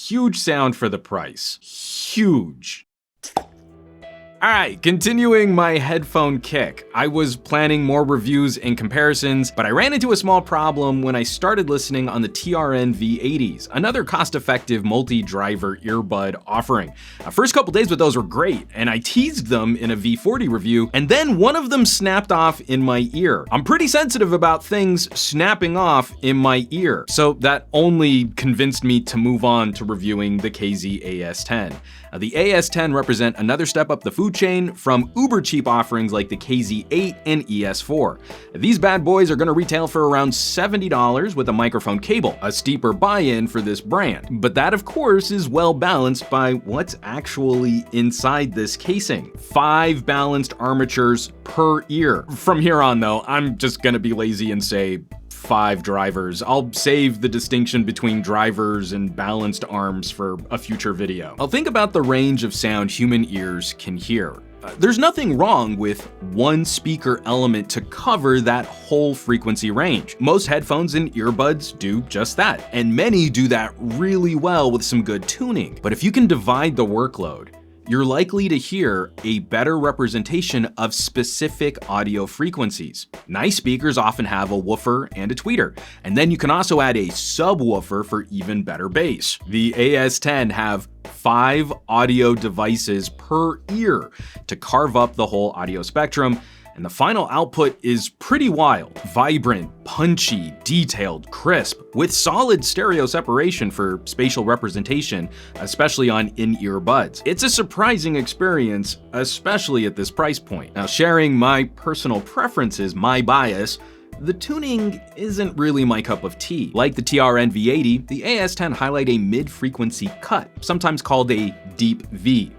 huge sound for the price. Huge. Alright, continuing my headphone kick. I was planning more reviews and comparisons, but I ran into a small problem when I started listening on the TRN V80s, another cost-effective multi-driver earbud offering. First couple days with those were great, and I teased them in a V40 review, and then one of them snapped off in my ear. I'm pretty sensitive about things snapping off in my ear, so that only convinced me to move on to reviewing the KZ AS10. The AS10 represent another step up the food chain from uber cheap offerings like the KZ8 and ES4. These bad boys are gonna retail for around $70 with a microphone cable, a steeper buy-in for this brand. But that of course is well balanced by what's actually inside this casing. 5 balanced armatures per ear. From here on though, I'm just gonna be lazy and say 5 drivers. I'll save the distinction between drivers and balanced arms for a future video. I'll think about the range of sound human ears can hear. There's nothing wrong with one speaker element to cover that whole frequency range. Most headphones and earbuds do just that, and many do that really well with some good tuning. But if you can divide the workload, you're likely to hear a better representation of specific audio frequencies. Nice speakers often have a woofer and a tweeter, and then you can also add a subwoofer for even better bass. The AS10 have 5 audio devices per ear to carve up the whole audio spectrum, and the final output is pretty wild. Vibrant, punchy, detailed, crisp, with solid stereo separation for spatial representation, especially on in-ear buds. It's a surprising experience, especially at this price point. Now, sharing my personal preferences, my bias, the tuning isn't really my cup of tea. Like the TRN V80, the AS10 highlight a mid-frequency cut, sometimes called a deep V.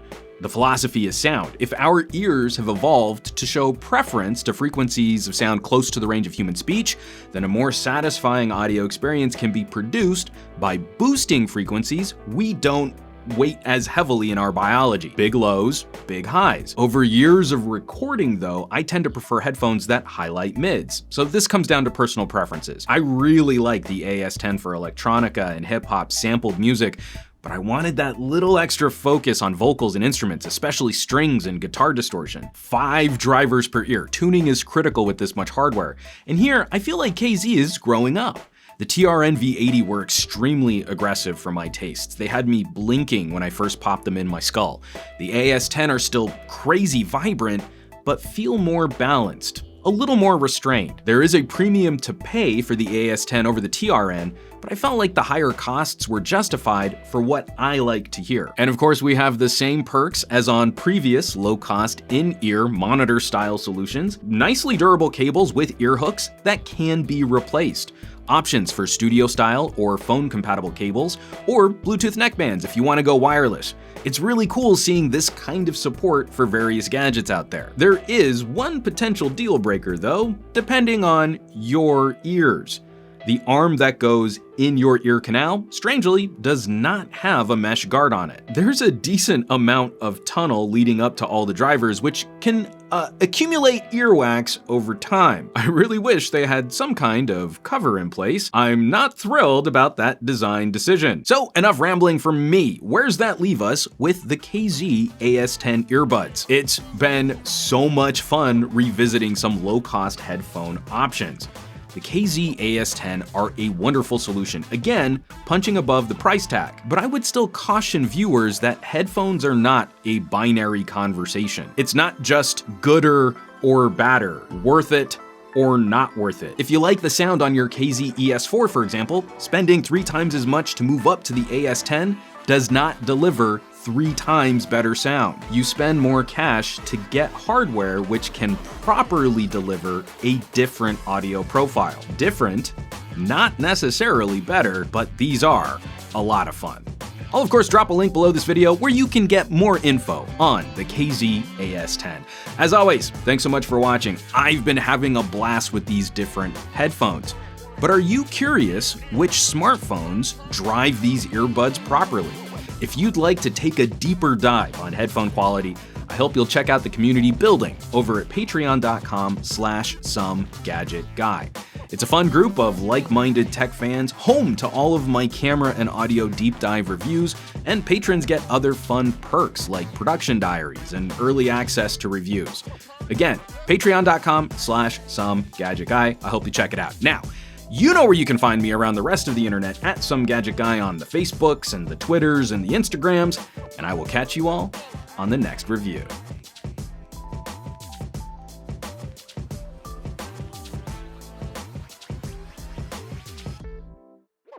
The philosophy is sound. If our ears have evolved to show preference to frequencies of sound close to the range of human speech, then a more satisfying audio experience can be produced by boosting frequencies we don't weight as heavily in our biology. Big lows, big highs. Over years of recording though, I tend to prefer headphones that highlight mids. So this comes down to personal preferences. I really like the AS10 for electronica and hip hop sampled music, but I wanted that little extra focus on vocals and instruments, especially strings and guitar distortion. 5 drivers per ear. Tuning is critical with this much hardware. And here, I feel like KZ is growing up. The TRN V80 were extremely aggressive for my tastes. They had me blinking when I first popped them in my skull. The AS10 are still crazy vibrant, but feel more balanced, a little more restrained. There is a premium to pay for the AS10 over the TRN, but I felt like the higher costs were justified for what I like to hear. And of course, we have the same perks as on previous low-cost in-ear monitor-style solutions, nicely durable cables with ear hooks that can be replaced. Options for studio-style or phone-compatible cables, or Bluetooth neckbands if you want to go wireless. It's really cool seeing this kind of support for various gadgets out there. There is one potential deal breaker though, depending on your ears. The arm that goes in your ear canal, strangely, does not have a mesh guard on it. There's a decent amount of tunnel leading up to all the drivers, which can accumulate earwax over time. I really wish they had some kind of cover in place. I'm not thrilled about that design decision. So enough rambling from me. Where's that leave us with the KZ AS10 earbuds? It's been so much fun revisiting some low-cost headphone options. The KZ AS10 are a wonderful solution, again, punching above the price tag. But I would still caution viewers that headphones are not a binary conversation. It's not just gooder or badder, worth it or not worth it. If you like the sound on your KZ ES4, for example, spending 3 times as much to move up to the AS10 does not deliver 3 times better sound. You spend more cash to get hardware which can properly deliver a different audio profile. Different, not necessarily better, but these are a lot of fun. I'll of course drop a link below this video where you can get more info on the KZ AS10. As always, thanks so much for watching. I've been having a blast with these different headphones. But are you curious which smartphones drive these earbuds properly? If you'd like to take a deeper dive on headphone quality, I hope you'll check out the community building over at patreon.com/SomeGadgetGuy. It's a fun group of like-minded tech fans, home to all of my camera and audio deep dive reviews, and patrons get other fun perks like production diaries and early access to reviews. Again, patreon.com/SomeGadgetGuy. I hope you check it out. Now, you know where you can find me around the rest of the internet at SomeGadgetGuy on the Facebooks and the Twitters and the Instagrams, and I will catch you all on the next review.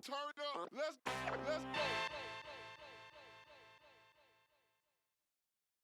Turn up. Let's go.